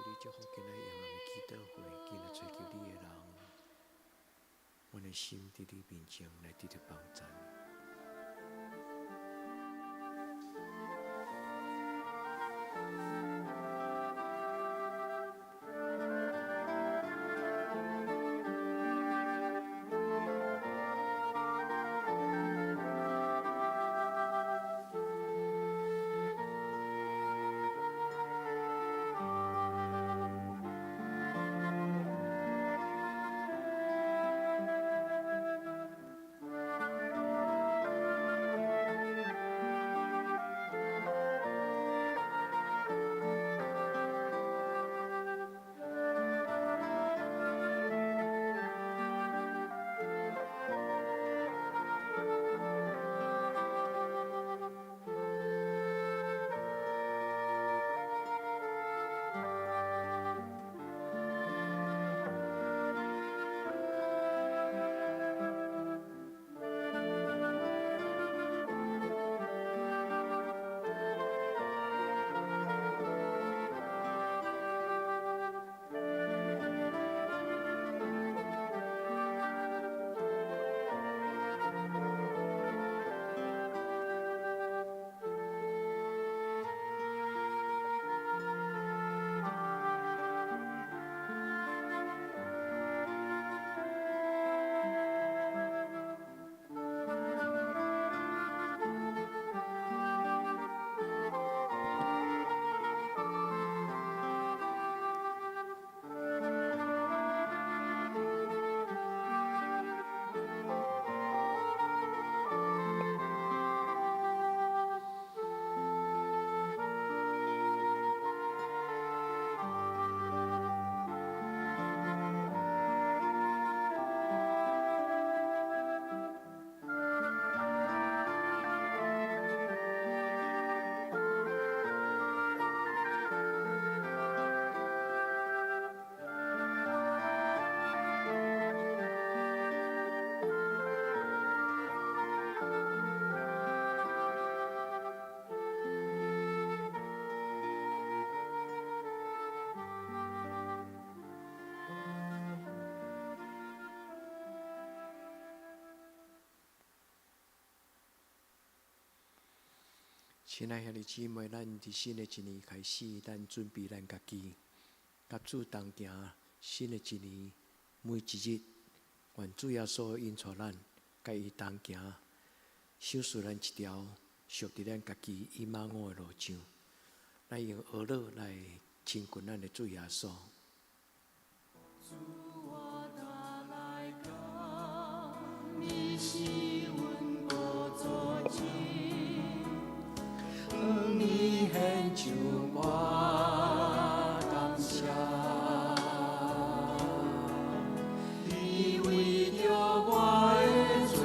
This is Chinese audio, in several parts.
你祝福今仔夜晚的祈祷会，今仔追求你的人，阮的心伫你面前来得到帮助。亲爱兄弟姊妹，咱伫新的一年开始，咱准备咱家己，甲主同行。新的一年，每一日，愿主耶稣引带咱，甲伊同行，守住咱一条属伫咱家己伊马我的路上。咱用耳朵来亲近咱的主耶稣。主我他来到，你是阮无足迹。你献上我感谢，你为着我的罪，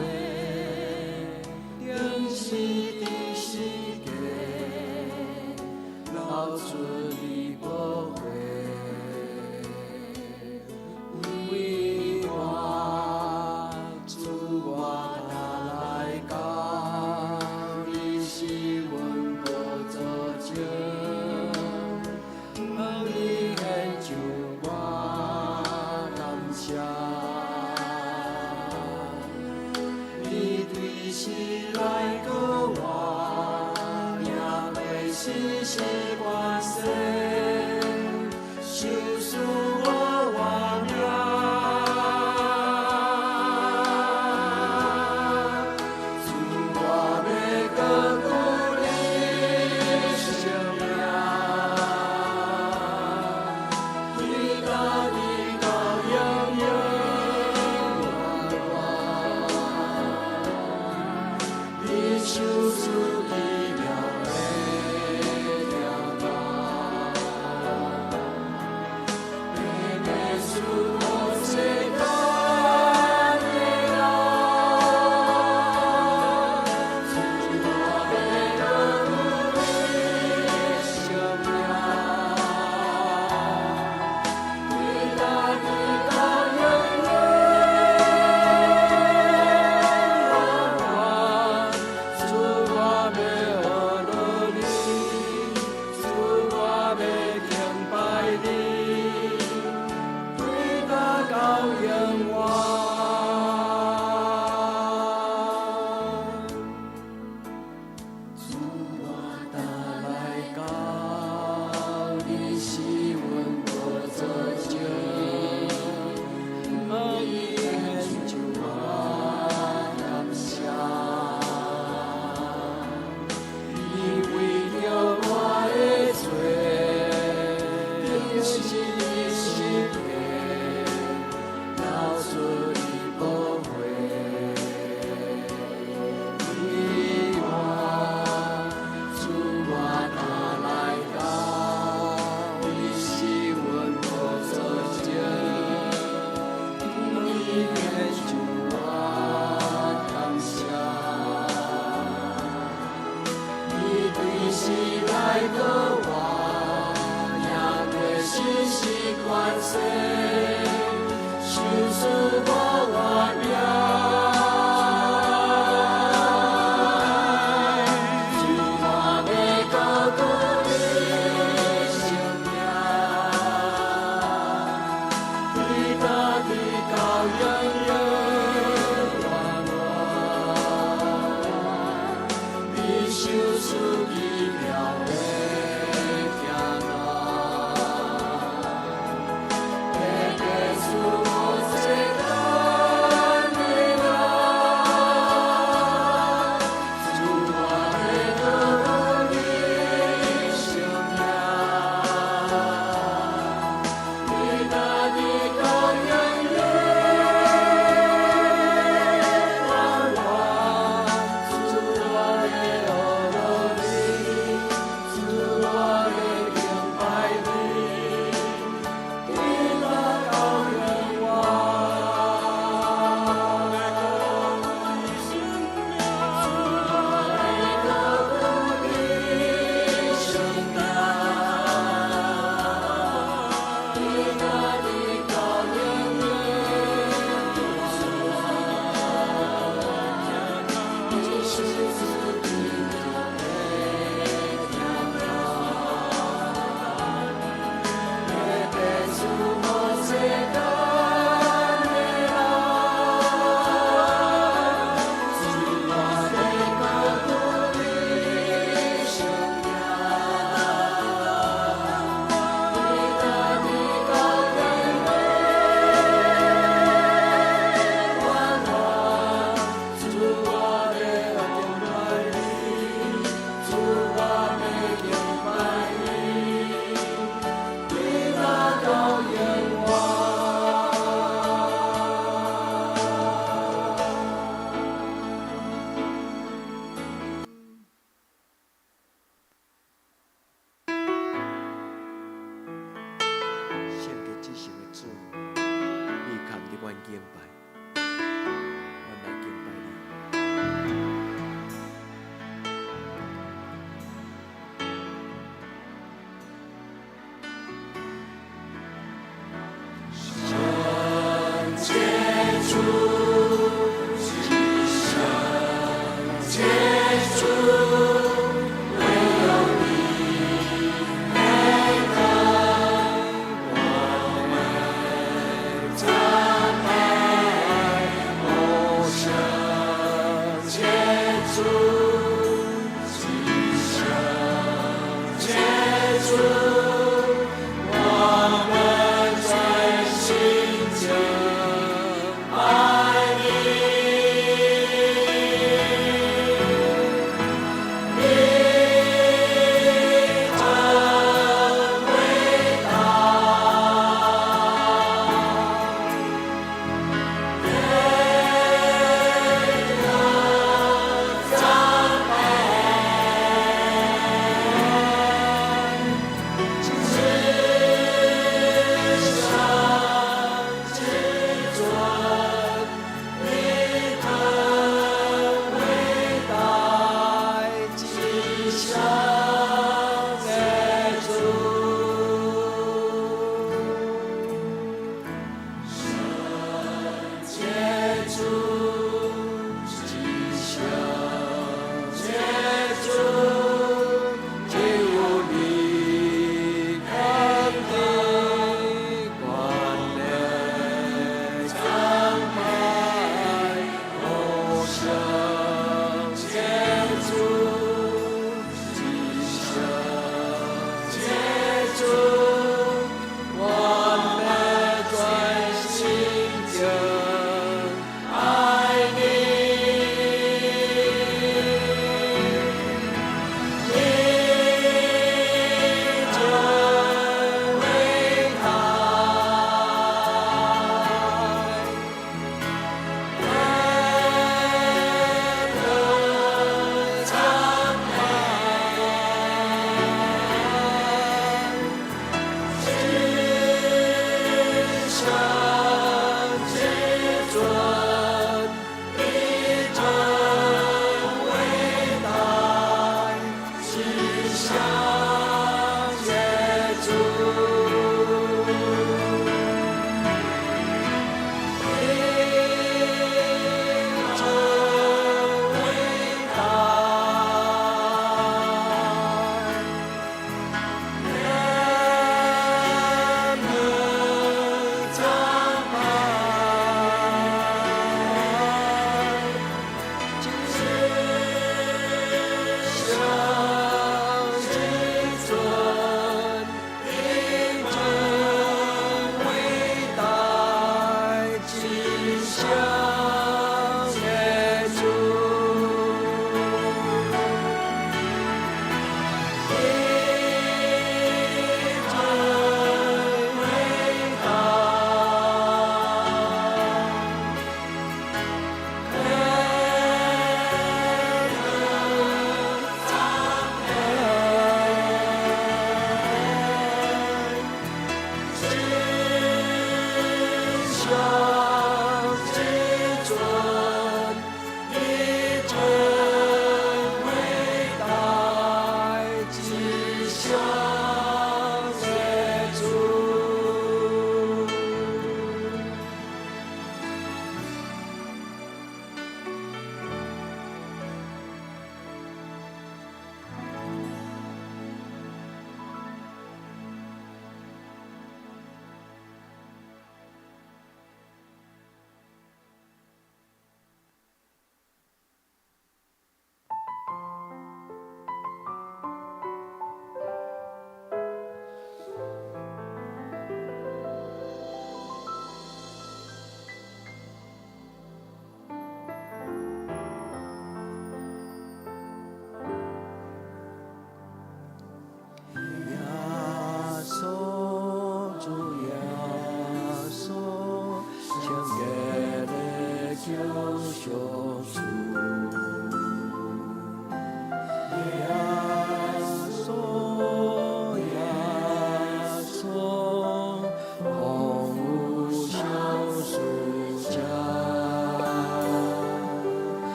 定是伫世界流出你宝血，为我主我他来到，你是阮。你献上我感谢，你对世来过我，也袂是习惯性，受使我忘了，主我要搁鼓励生命。手术奇妙的主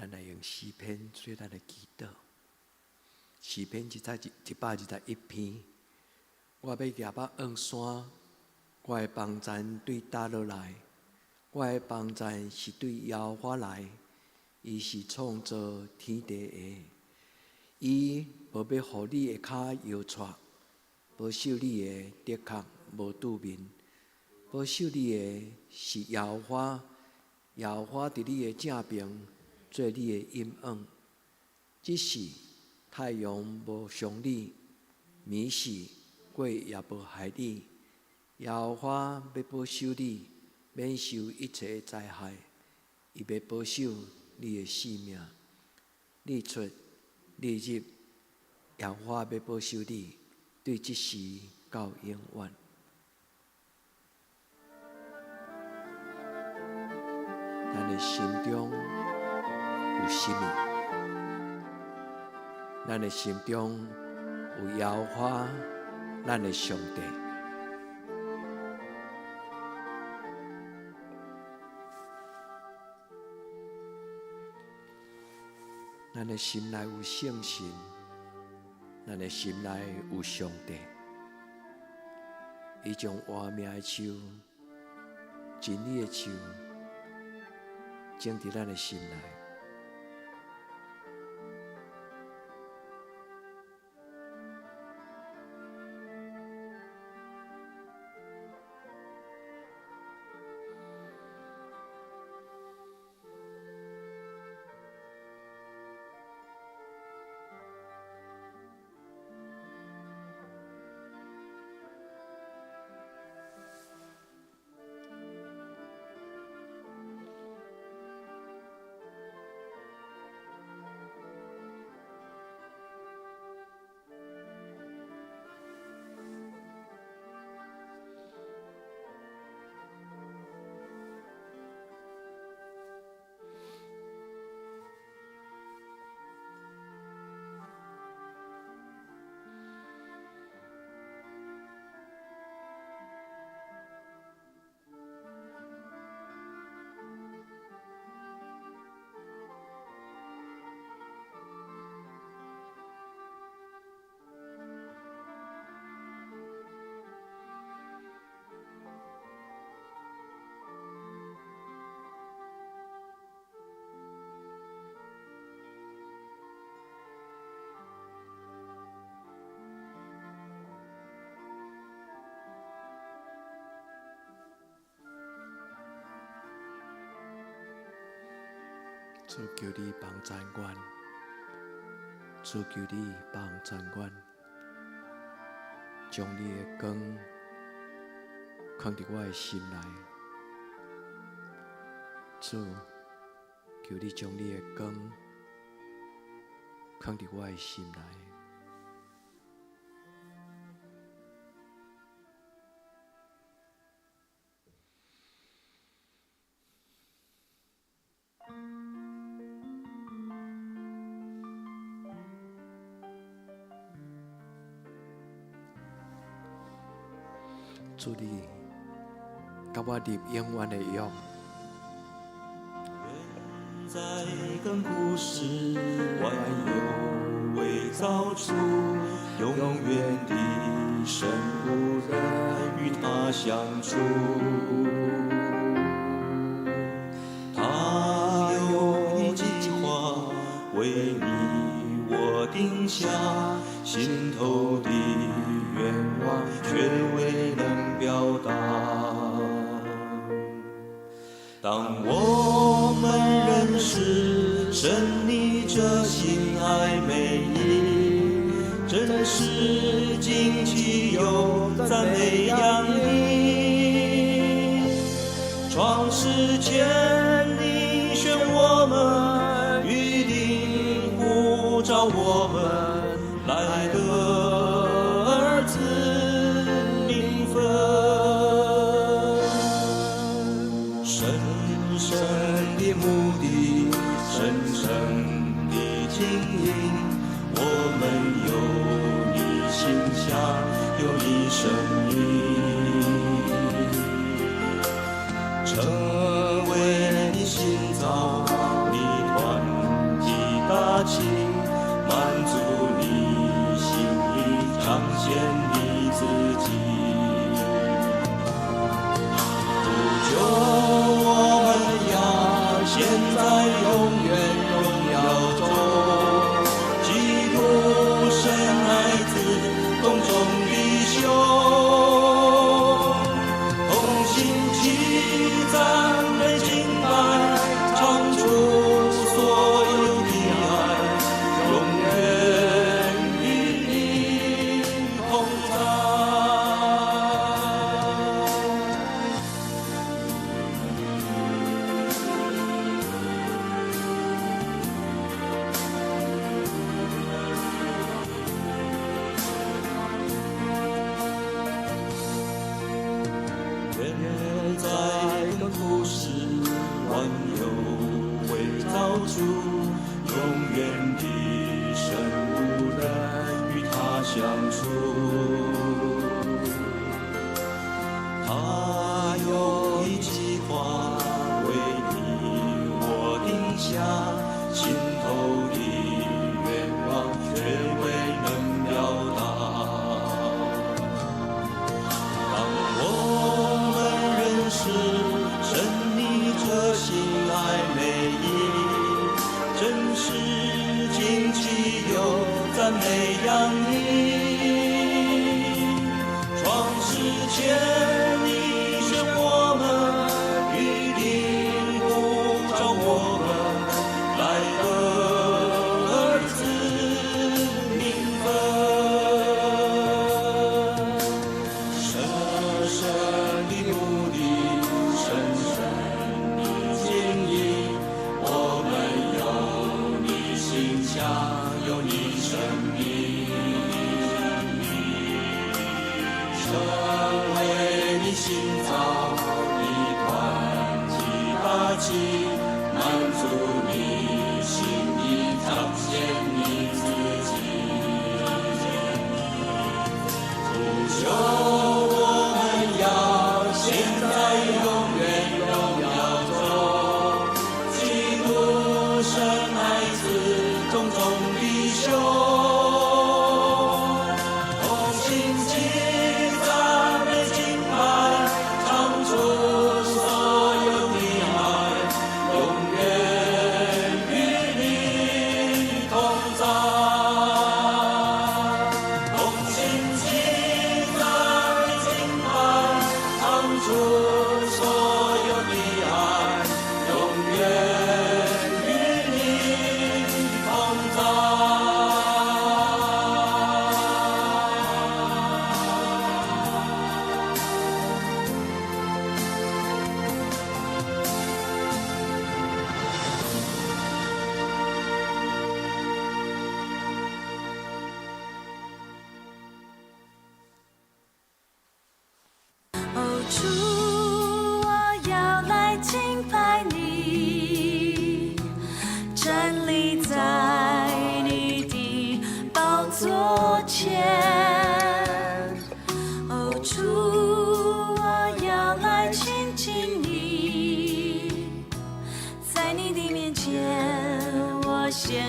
咱来用诗篇做咱的祈祷。诗篇121篇，我要举目望山，我的帮助对倒落来，我的帮助是对耶和华来，伊是创造天地的，伊无要互你的脚摇掣，保守你的的确无拄面，保守你的是耶和华，耶和华伫你的正边。做你的阴影，只是太阳无伤你，暝时鬼也无害你。耶和华要保守你，免受一切灾害，伊要保守你的性命。日出日入，耶和华要保守你，对即时到永远。咱的心中有什么？咱的心中有耶和华，咱的上帝。咱的心内有圣神，咱的心内有上帝。伊将活命的树、真理的树，种伫咱的心内。主求你帮助阮，主求你帮助阮，将你的光放伫我的心内，主，求你将你的光放伫我的心内。主你，甲我立永远的约。在亘古时，万有未造出，永远的神无人与他相处。他有一计划为你我定下，心头的愿望却未能表达。当我们认识神你这心爱美意，真是惊奇又赞美扬你。创世前你选我们，预定呼召我们来得儿子名分。深的目的，深深的经营，我们有你心想，有你生命，成为你心造，你团体大情，满足你心意，彰显你自己。主救我们呀，现在永远荣耀中，基督深爱子，宫中弟兄，同心祈赞。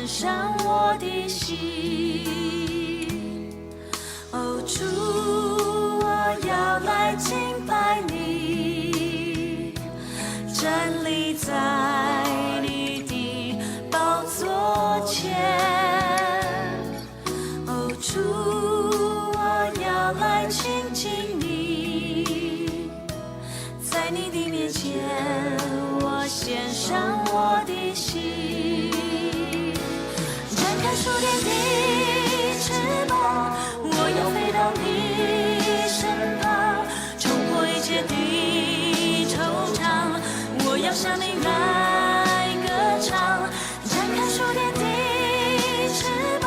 献上我的心。哦，主，我要来敬拜你，站立在你的宝座前。哦，主，我要来亲近你，在你的面前，我献上我的心。展开属天的翅膀，我要飞到你身旁，冲破一切的惆怅，我要向你来歌唱。展开属天的翅膀，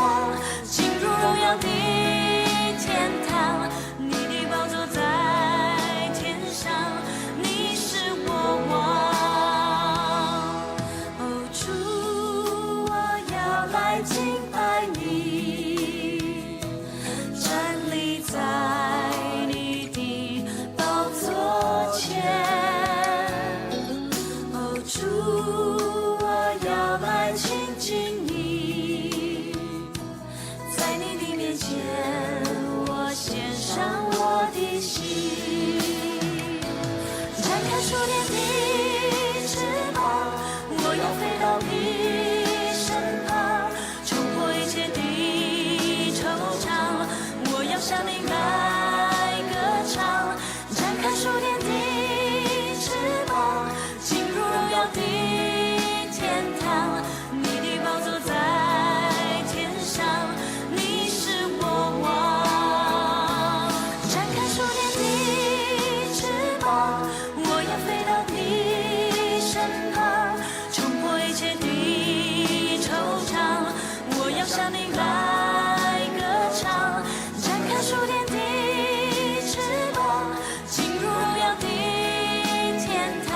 进入荣耀的天堂，你的宝座在天上，你是我王。哦，主，我要来敬拜你，站立在你的宝座前。哦，主，我要来亲近你，在你的面前，我献上我的心。展开属天的翅膀，我要飞到你身旁，冲破一切的惆怅，我要向你来歌唱。展开属天的翅膀，进入荣耀的天堂，你的宝座在天上，你是我王。展开属天的翅膀，我要飞到你身旁，冲破一切的惆怅，我要向你来歌唱。展开属天的翅膀，进入荣耀的天堂，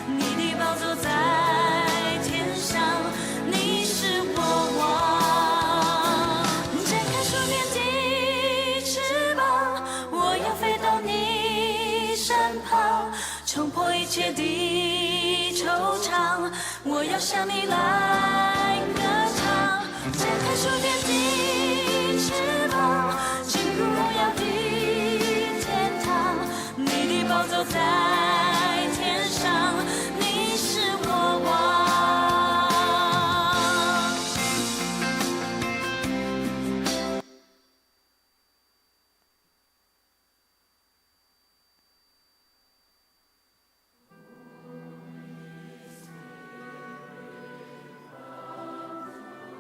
你的宝座在天上，你是我王。展开属天的翅膀，我要飞到你身旁，冲破一切的惆怅，我要向你来歌唱。展开属天的翅膀，进入荣耀的天堂，你的宝座在天上，你是我王。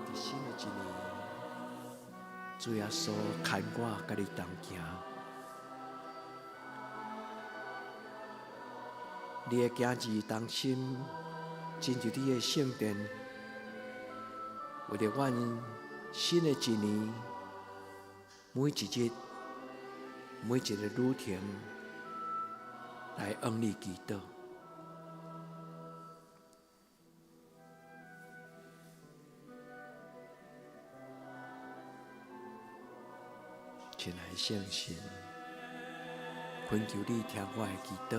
伫新的一年，主耶稣牵我甲你同行，你的行志当心，进入你的圣殿，为了阮新的一年，每一日、每一个旅程来向你祈祷。亲爱的圣神，恳求你听我的祈祷。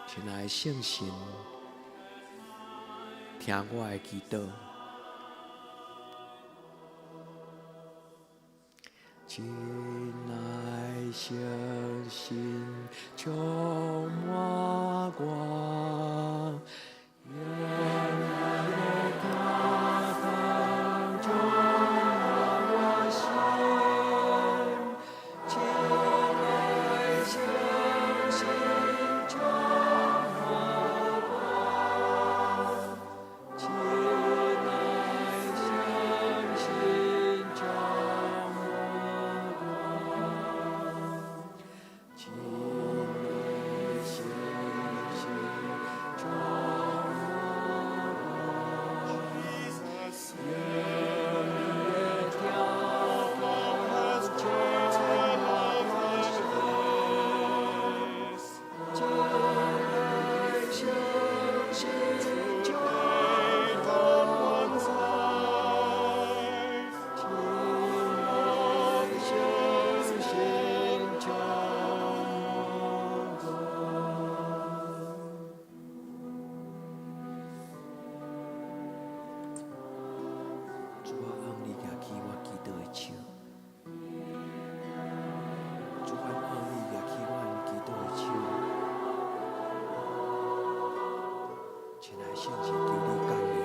亲爱的圣神，听我的祈祷。亲爱圣神，充满我，愿你的大能充满我心。亲爱圣神，充满我，亲爱圣神，充满我。亲爱圣神，充圣是求你降临，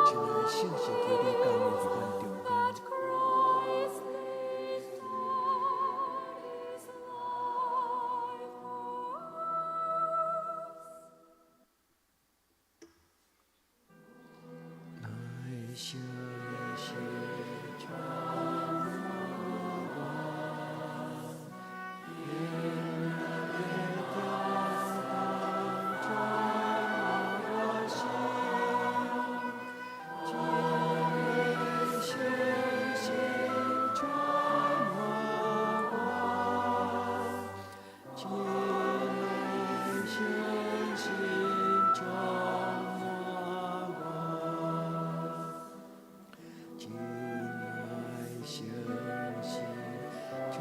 亲爱的圣是求你降临伫阮中间。来相信主。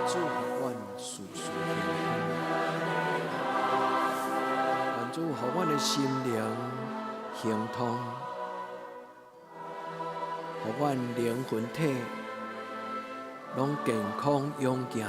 主互阮事事亨通，愿主互阮的心灵亨通，互阮灵魂体拢健康勇健。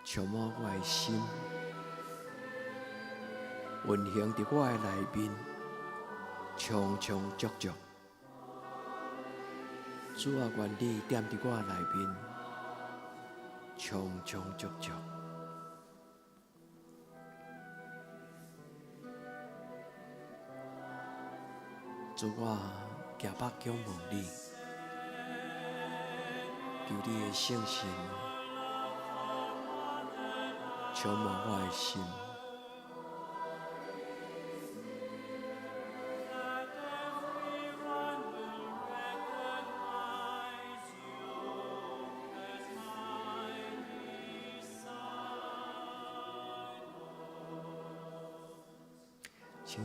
充满我的心，运行伫我的内面，充充足足。主啊，愿你踮伫我内面，充充足足。主啊，行目仰望你，求你的圣神充满我的心。主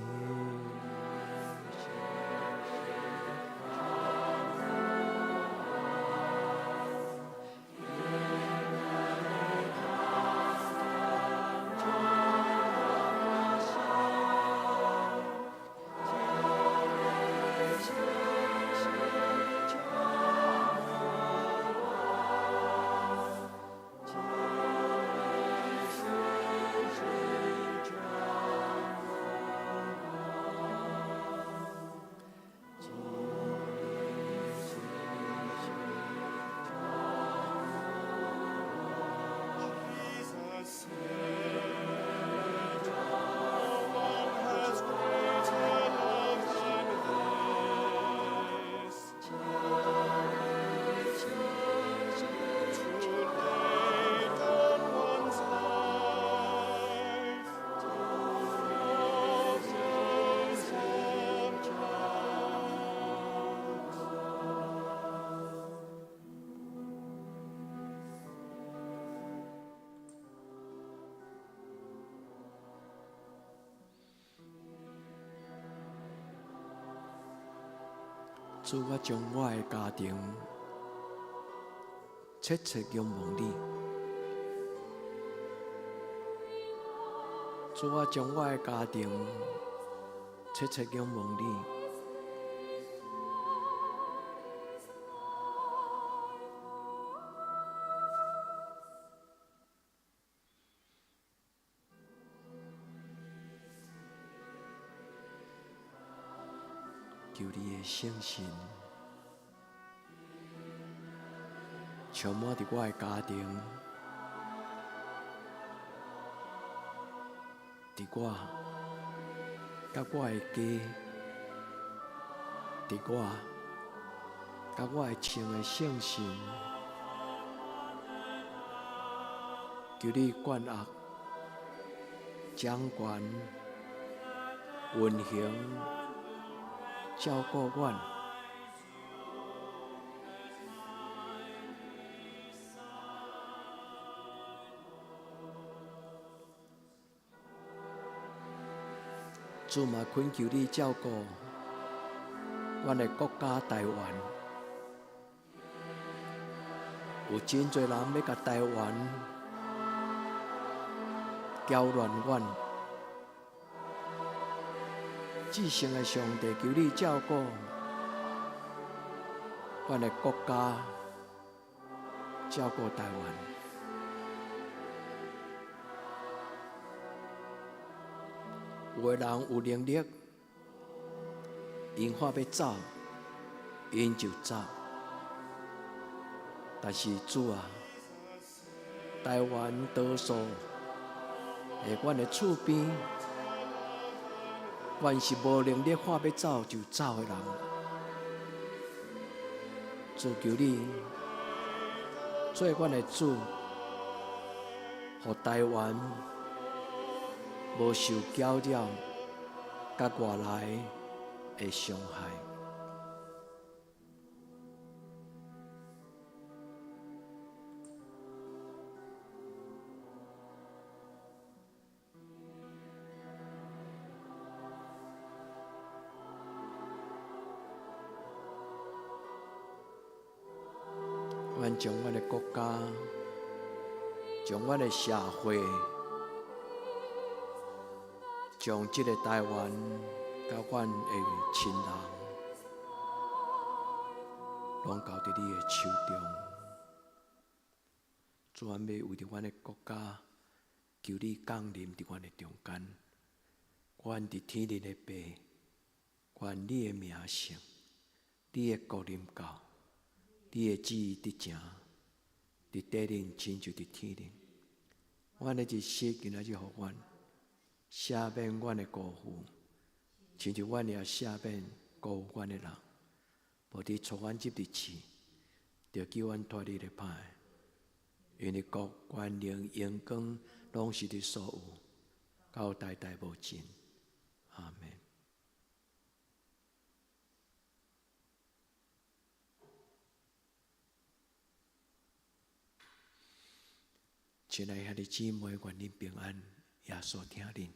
主，我将我的家庭切切仰望你。主，我将我的家庭切切仰望你。求你的圣神充满伫我的家庭，伫我甲我的家，伫我甲我的亲的圣神，求你管握、掌管、运行。照顾阮，主嘛恳求你照顾阮的国家台湾，有真侪人要甲台湾搅乱阮。至圣的上帝，求你照顾阮的国家，照顾台湾。有的人有能力，因话要走，因就走。但是主啊，台湾多数在阮的厝边。原是无能力话要走就走的人，主求你做阮的主，互台湾无受搅扰，甲外来的伤害。阮将阮的国家、将阮的社会、将这个台湾甲阮的亲人，拢交伫你的手中。主，阮要为着阮的国家，求你降临伫阮的中间。阮伫天灵的爸，愿你的名圣，你的国临到。你的旨意伫正，伫地灵亲像伫天灵。阮的日时今仔日互阮赦免阮的辜负，亲像阮也赦免辜负阮的人。无伫带阮入地市，就叫阮脱离了歹。因为国、权力、荣光，拢是你所有，到代代无尽。阿门。亲爱的兄弟姊妹，愿恁平安，耶稣听恁。